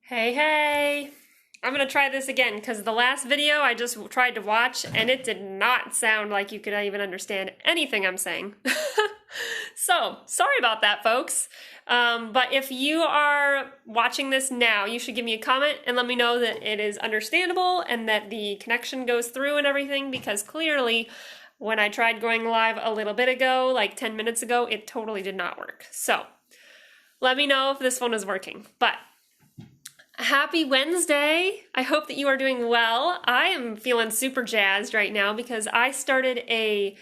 Hey, hey! I'm gonna try this again because the last video I just tried to watch and it did not sound like you could even understand anything I'm saying. So, sorry about that, folks. But if you are watching this now, you should give me a comment and let me know that it is understandable and that the connection goes through and everything, because clearly when I tried going live a little bit ago, like 10 minutes ago, it totally did not work. So, let me know if this one is working. But happy Wednesday. I hope that you are doing well. I am feeling super jazzed right now because I started a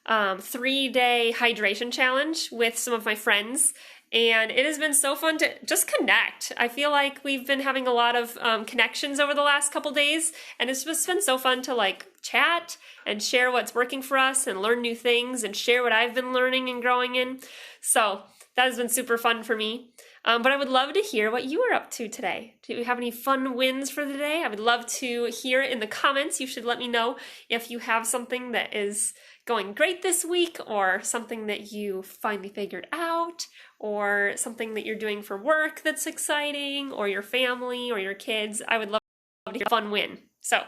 3-day hydration challenge with some of my friends, and it has been so fun to just connect. I feel like we've been having a lot of connections over the last couple days, and it's just been so fun to like chat and share what's working for us and learn new things and share what I've been learning and growing in. So that has been super fun for me. But I would love to hear what you are up to today. Do you have any fun wins for the day? I would love to hear in the comments. You should let me know if you have something that is going great this week, or something that you finally figured out, or something that you're doing for work that's exciting, or your family, or your kids. I would love to hear a fun win. So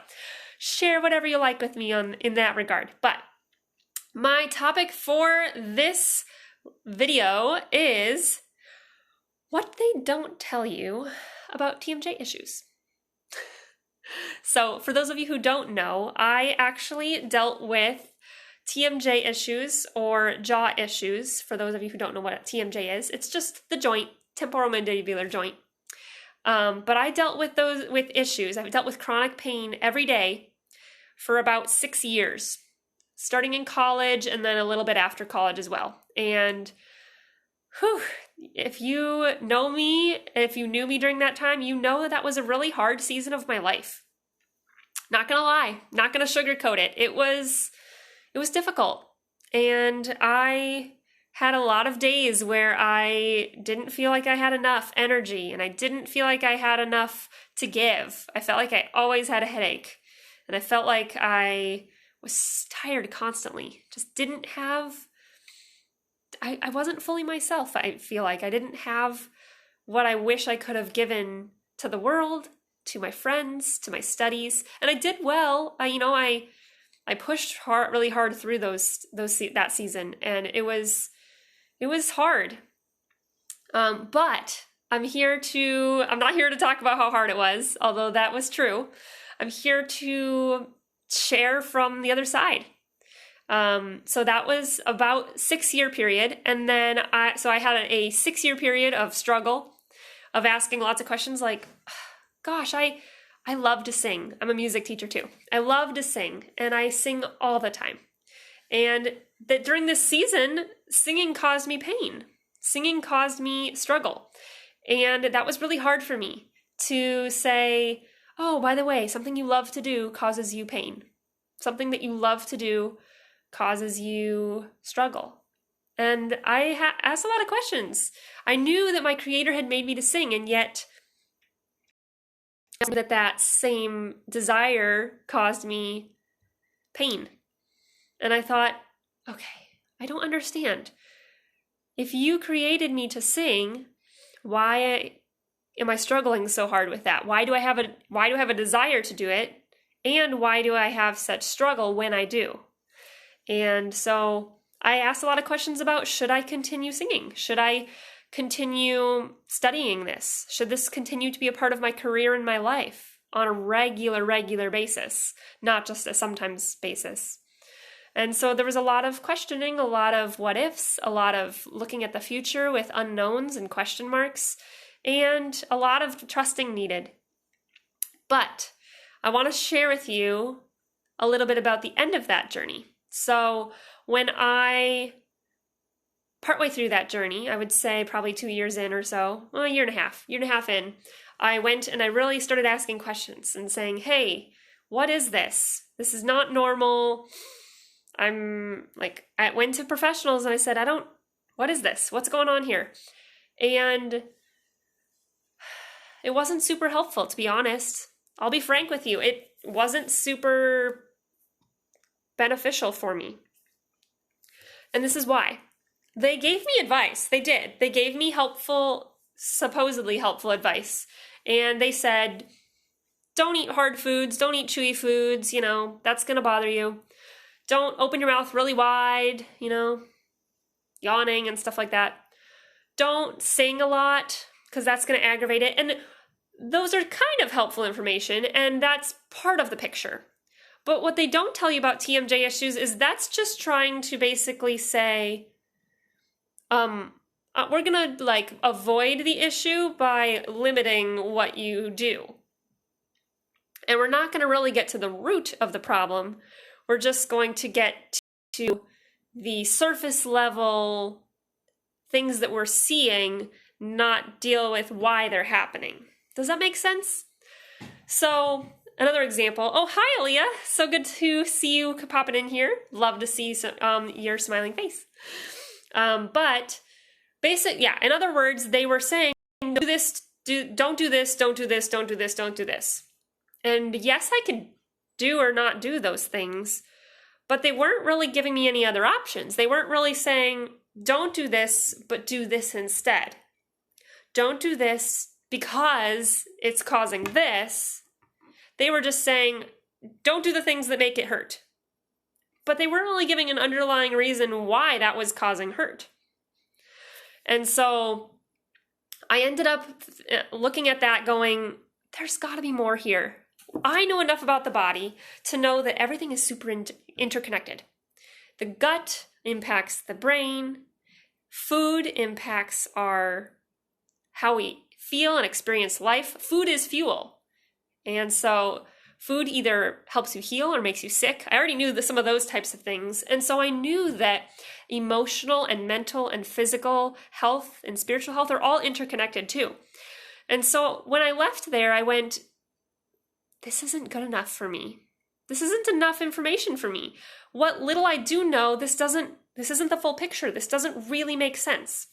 share whatever you like with me in that regard. But my topic for this video is what they don't tell you about TMJ issues. So for those of you who don't know, I actually dealt with TMJ issues, or jaw issues. For those of you who don't know what TMJ is, it's just the joint, temporomandibular joint. But I dealt with those issues. I've dealt with chronic pain every day for about 6 years, starting in college and then a little bit after college as well. And if you know me, if you knew me during that time, you know that was a really hard season of my life. Not gonna lie, not gonna sugarcoat it. It was difficult. And I had a lot of days where I didn't feel like I had enough energy, and I didn't feel like I had enough to give. I felt like I always had a headache, and I felt like I was tired constantly. Just didn't have I wasn't fully myself. I feel like I didn't have what I wish I could have given to the world, to my friends, to my studies. And I did well. I pushed really hard through that season, and it was hard. But I'm not here to talk about how hard it was, although that was true. I'm here to share from the other side. So that was about 6-year period. And then I had a 6-year period of struggle, of asking lots of questions like, gosh, I love to sing. I'm a music teacher too. I love to sing, and I sing all the time. And that during this season, singing caused me pain. Singing caused me struggle. And that was really hard for me to say, oh, by the way, something you love to do causes you pain. Something that you love to do causes you struggle. And I asked a lot of questions. I knew that my creator had made me to sing, and yet that same desire caused me pain. And I thought, okay, I don't understand. If you created me to sing, why am I struggling so hard with that? Why do I have a desire to do it? And why do I have such struggle when I do? And so I asked a lot of questions about, should I continue singing? Should I continue studying this? Should this continue to be a part of my career and my life on a regular basis, not just a sometimes basis? And so there was a lot of questioning, a lot of what ifs, a lot of looking at the future with unknowns and question marks, and a lot of trusting needed. But I want to share with you a little bit about the end of that journey. So when partway through that journey, I would say probably 2 years in or so, well, a year and a half in, I went and I really started asking questions and saying, hey, what is this? This is not normal. I went to professionals and I said, what is this? What's going on here? And it wasn't super helpful, to be honest. I'll be frank with you. It wasn't super beneficial for me. And this is why. They gave me advice. They did. They gave me helpful supposedly helpful advice. And they said, don't eat hard foods, don't eat chewy foods, that's going to bother you. Don't open your mouth really wide, yawning and stuff like that. Don't sing a lot because that's going to aggravate it. And those are kind of helpful information, and that's part of the picture. But what they don't tell you about TMJ issues is that's just trying to basically say, we're going to avoid the issue by limiting what you do. And we're not going to really get to the root of the problem. We're just going to get to the surface level things that we're seeing, not deal with why they're happening. Does that make sense? So another example. Oh, hi, Aaliyah. So good to see you popping in here. Love to see your smiling face. But in other words, they were saying, don't do this, don't do this, don't do this, don't do this, don't do this. And yes, I could do or not do those things, but they weren't really giving me any other options. They weren't really saying, don't do this, but do this instead. Don't do this because it's causing this. They were just saying, don't do the things that make it hurt. But they weren't really giving an underlying reason why that was causing hurt. And so I ended up looking at that going, there's got to be more here. I know enough about the body to know that everything is super interconnected. The gut impacts the brain. Food impacts how we feel and experience life. Food is fuel. And so food either helps you heal or makes you sick. I already knew some of those types of things. And so I knew that emotional and mental and physical health and spiritual health are all interconnected too. And so when I left there, I went, this isn't good enough for me. This isn't enough information for me. What little I do know, this isn't the full picture. This doesn't really make sense.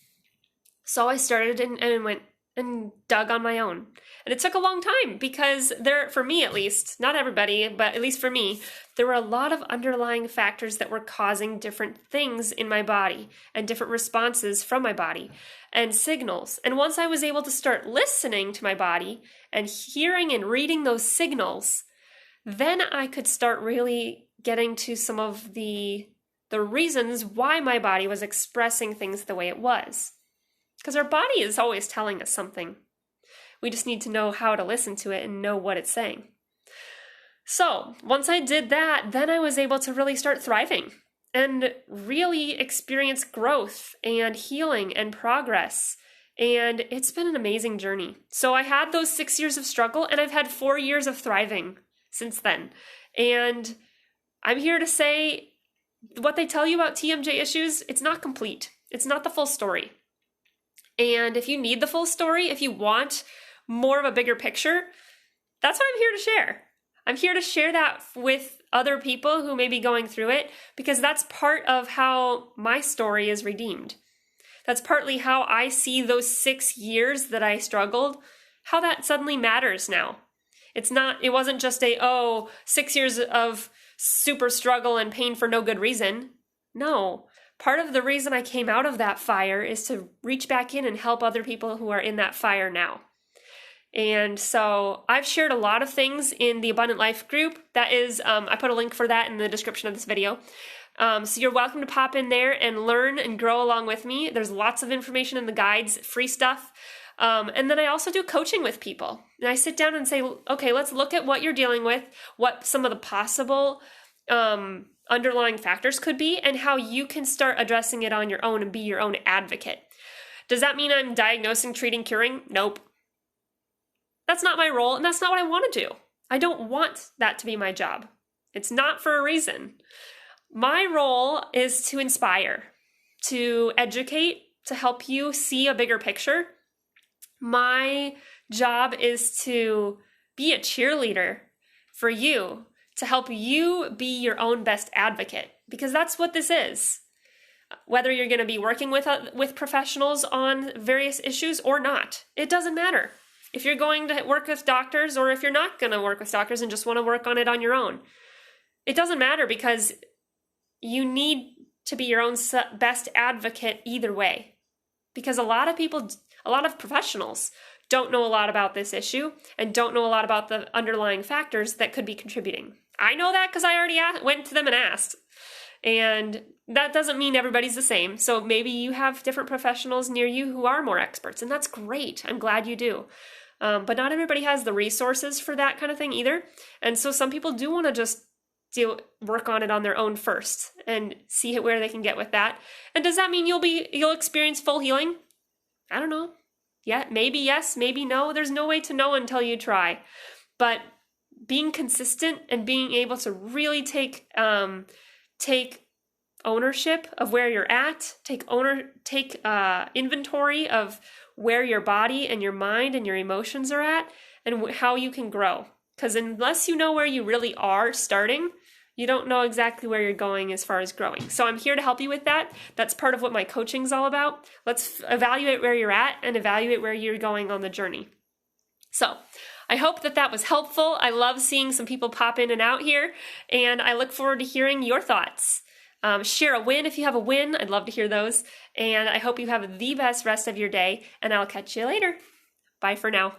So I started and went and dug on my own. And it took a long time because for me at least, not everybody, but at least for me, there were a lot of underlying factors that were causing different things in my body and different responses from my body and signals. And once I was able to start listening to my body and hearing and reading those signals, then I could start really getting to some of the reasons why my body was expressing things the way it was. Because our body is always telling us something. We just need to know how to listen to it and know what it's saying. So once I did that, then I was able to really start thriving and really experience growth and healing and progress. And it's been an amazing journey. So I had those 6 years of struggle and I've had 4 years of thriving since then. And I'm here to say what they tell you about TMJ issues, it's not complete. It's not the full story. And if you need the full story, if you want more of a bigger picture, that's what I'm here to share. I'm here to share that with other people who may be going through it, because that's part of how my story is redeemed. That's partly how I see those 6 years that I struggled, how that suddenly matters now. It wasn't just 6 years of super struggle and pain for no good reason. No. Part of the reason I came out of that fire is to reach back in and help other people who are in that fire now. And so I've shared a lot of things in the Abundant Life group. That is, I put a link for that in the description of this video. So you're welcome to pop in there and learn and grow along with me. There's lots of information in the guides, free stuff. And then I also do coaching with people. And I sit down and say, okay, let's look at what you're dealing with, what some of the possible underlying factors could be, and how you can start addressing it on your own and be your own advocate. Does that mean I'm diagnosing, treating, curing? Nope. That's not my role, and that's not what I want to do. I don't want that to be my job. It's not for a reason. My role is to inspire, to educate, to help you see a bigger picture. My job is to be a cheerleader for you, to help you be your own best advocate, because that's what this is. Whether you're going to be working with professionals on various issues or not, it doesn't matter. If you're going to work with doctors or if you're not going to work with doctors and just want to work on it on your own, it doesn't matter, because you need to be your own best advocate either way. Because a lot of people A lot of professionals don't know a lot about this issue and don't know a lot about the underlying factors that could be contributing. I know that because I already went to them and asked. And that doesn't mean everybody's the same. So maybe you have different professionals near you who are more experts, and that's great. I'm glad you do. But not everybody has the resources for that kind of thing either. And so some people do want to just work on it on their own first and see where they can get with that. And does that mean you'll experience full healing? I don't know. Yeah, maybe yes, maybe no. There's no way to know until you try. But being consistent and being able to really take ownership of where you're at, take inventory of where your body and your mind and your emotions are at, and how you can grow. Because unless you know where you really are starting, you don't know exactly where you're going as far as growing. So I'm here to help you with that. That's part of what my coaching's all about. Let's evaluate where you're at and evaluate where you're going on the journey. So I hope that was helpful. I love seeing some people pop in and out here, and I look forward to hearing your thoughts. Share a win if you have a win. I'd love to hear those. And I hope you have the best rest of your day, and I'll catch you later. Bye for now.